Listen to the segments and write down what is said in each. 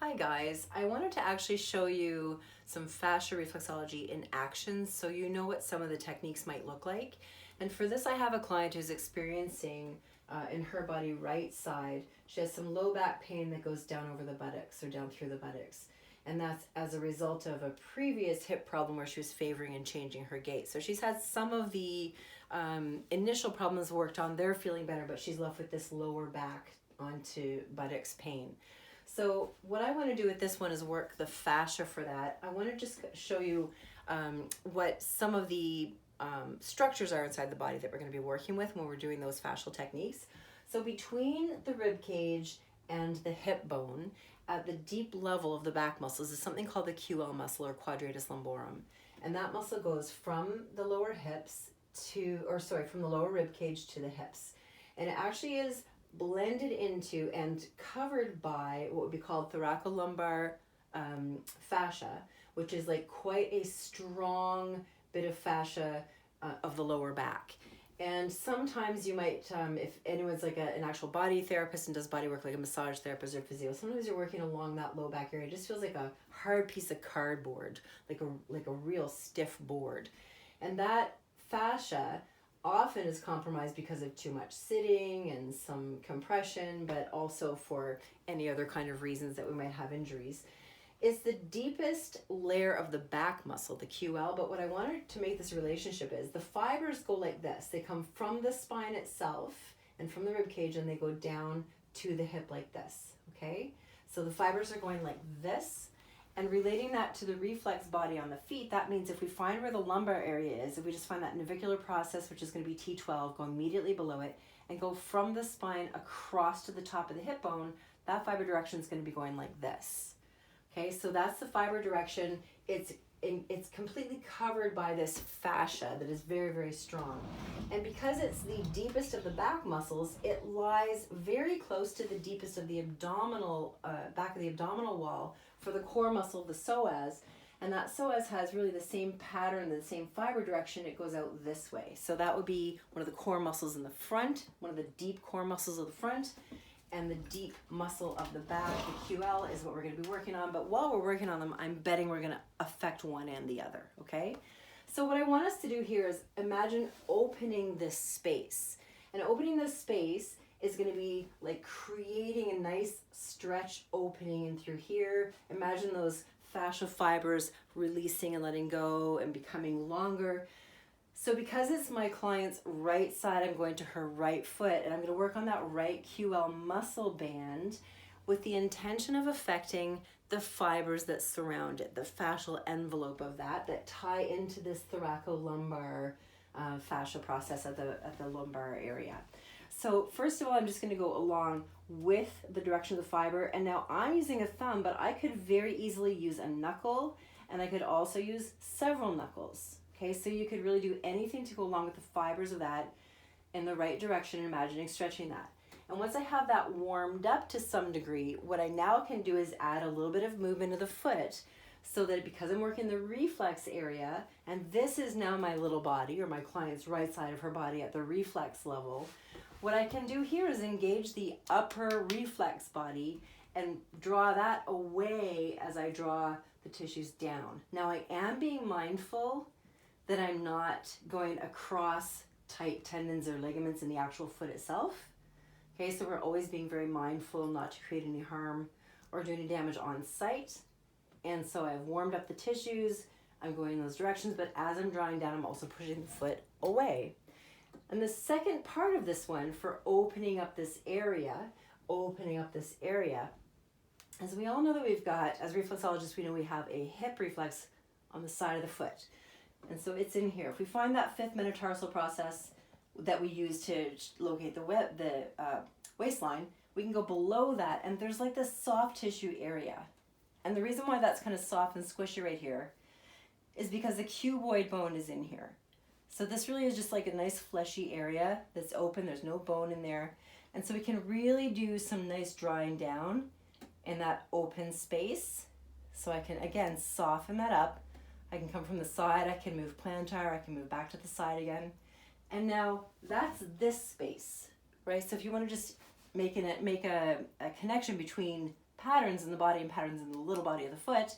Hi guys, I wanted to actually show you some fascia reflexology in action so you know what some of the techniques might look like. And for this I have a client who's experiencing in her body right side, she has some low back pain that goes down over the buttocks or down through the buttocks. And that's as a result of a previous hip problem where she was favoring and changing her gait. So she's had some of the initial problems worked on, they're feeling better, but she's left with this lower back onto buttocks pain. So what I want to do with this one is work the fascia for that. I want to just show you what some of the structures are inside the body that we're going to be working with when we're doing those fascial techniques. So between the rib cage and the hip bone, at the deep level of the back muscles is something called the QL muscle or quadratus lumborum. And that muscle goes from the lower hips from the lower rib cage to the hips. And it actually is blended into and covered by what would be called thoracolumbar fascia, which is like quite a strong bit of fascia of the lower back. And sometimes you might, if anyone's like an actual body therapist and does body work like a massage therapist or physio, sometimes you're working along that low back area. It just feels like a hard piece of cardboard, like a real stiff board. And that fascia often is compromised because of too much sitting and some compression, but also for any other kind of reasons that we might have injuries. It's the deepest layer of the back muscle, the QL, but what I wanted to make this relationship is the fibers go like this. They come from the spine itself and from the rib cage and they go down to the hip like this, okay? So the fibers are going like this. And relating that to the reflex body on the feet, that means if we find where the lumbar area is, if we just find that navicular process, which is going to be T12, go immediately below it, and go from the spine across to the top of the hip bone, that fiber direction is going to be going like this. Okay, so that's the fiber direction. It's completely covered by this fascia that is very, very strong. And because it's the deepest of the back muscles, it lies very close to the deepest of the abdominal, back of the abdominal wall for the core muscle of the psoas. And that psoas has really the same pattern, the same fiber direction. It goes out this way. So that would be one of the core muscles in the front, one of the deep core muscles of the front, and the deep muscle of the back, the QL, is what we're going to be working on. But while we're working on them, I'm betting we're going to affect one and the other, okay? So what I want us to do here is imagine opening this space. And opening this space is going to be like creating a nice stretch opening in through here. Imagine those fascial fibers releasing and letting go and becoming longer. So because it's my client's right side, I'm going to her right foot and I'm going to work on that right QL muscle band with the intention of affecting the fibers that surround it, the fascial envelope of that tie into this thoracolumbar fascia process at the lumbar area. So first of all, I'm just going to go along with the direction of the fiber, and now I'm using a thumb, but I could very easily use a knuckle, and I could also use several knuckles. Okay, so you could really do anything to go along with the fibers of that in the right direction, imagining stretching that. And once I have that warmed up to some degree, what I now can do is add a little bit of movement of the foot so that because I'm working the reflex area, and this is now my little body or my client's right side of her body at the reflex level, what I can do here is engage the upper reflex body and draw that away as I draw the tissues down. Now I am being mindful that I'm not going across tight tendons or ligaments in the actual foot itself. Okay, so we're always being very mindful not to create any harm or do any damage on site. And so I've warmed up the tissues, I'm going in those directions, but as I'm drawing down, I'm also pushing the foot away. And the second part of this one for opening up this area, as we all know that we've got, as reflexologists, we know we have a hip reflex on the side of the foot. And so it's in here. If we find that fifth metatarsal process that we use to locate the waistline, we can go below that, and there's like this soft tissue area. And the reason why that's kind of soft and squishy right here is because the cuboid bone is in here. So this really is just like a nice fleshy area that's open. There's no bone in there. And so we can really do some nice drawing down in that open space. So I can, again, soften that up. I can come from the side, I can move plantar, I can move back to the side again. And now that's this space, right? So if you want to just make a connection between patterns in the body and patterns in the little body of the foot,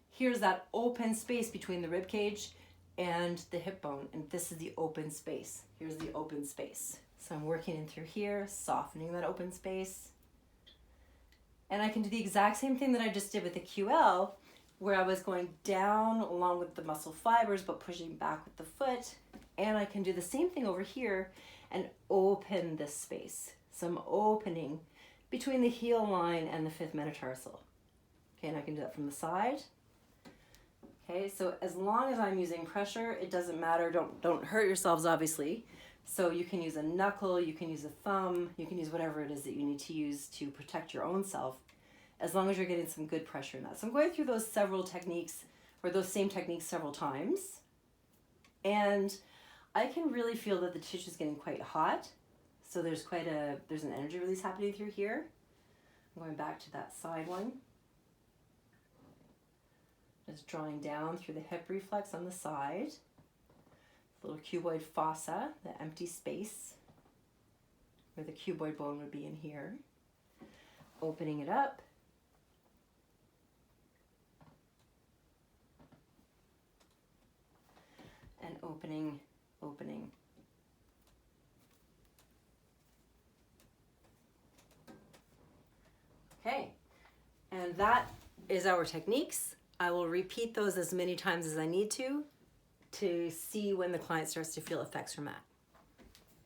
here's that open space between the rib cage and the hip bone, and this is the open space. Here's the open space. So I'm working in through here, softening that open space. And I can do the exact same thing that I just did with the QL, where I was going down along with the muscle fibers, but pushing back with the foot. And I can do the same thing over here and open this space. So I'm opening between the heel line and the fifth metatarsal. Okay, and I can do that from the side. Okay, so as long as I'm using pressure, it doesn't matter. Don't hurt yourselves, obviously. So you can use a knuckle, you can use a thumb, you can use whatever it is that you need to use to protect your own self, as long as you're getting some good pressure in that. So I'm going through those several techniques, or those same techniques several times. And I can really feel that the tissue is getting quite hot. So there's an energy release happening through here. I'm going back to that side one. Just drawing down through the hip reflex on the side. Little cuboid fossa, the empty space where the cuboid bone would be in here. Opening it up. And opening. Okay, and that is our techniques. I will repeat those as many times as I need to see when the client starts to feel effects from that.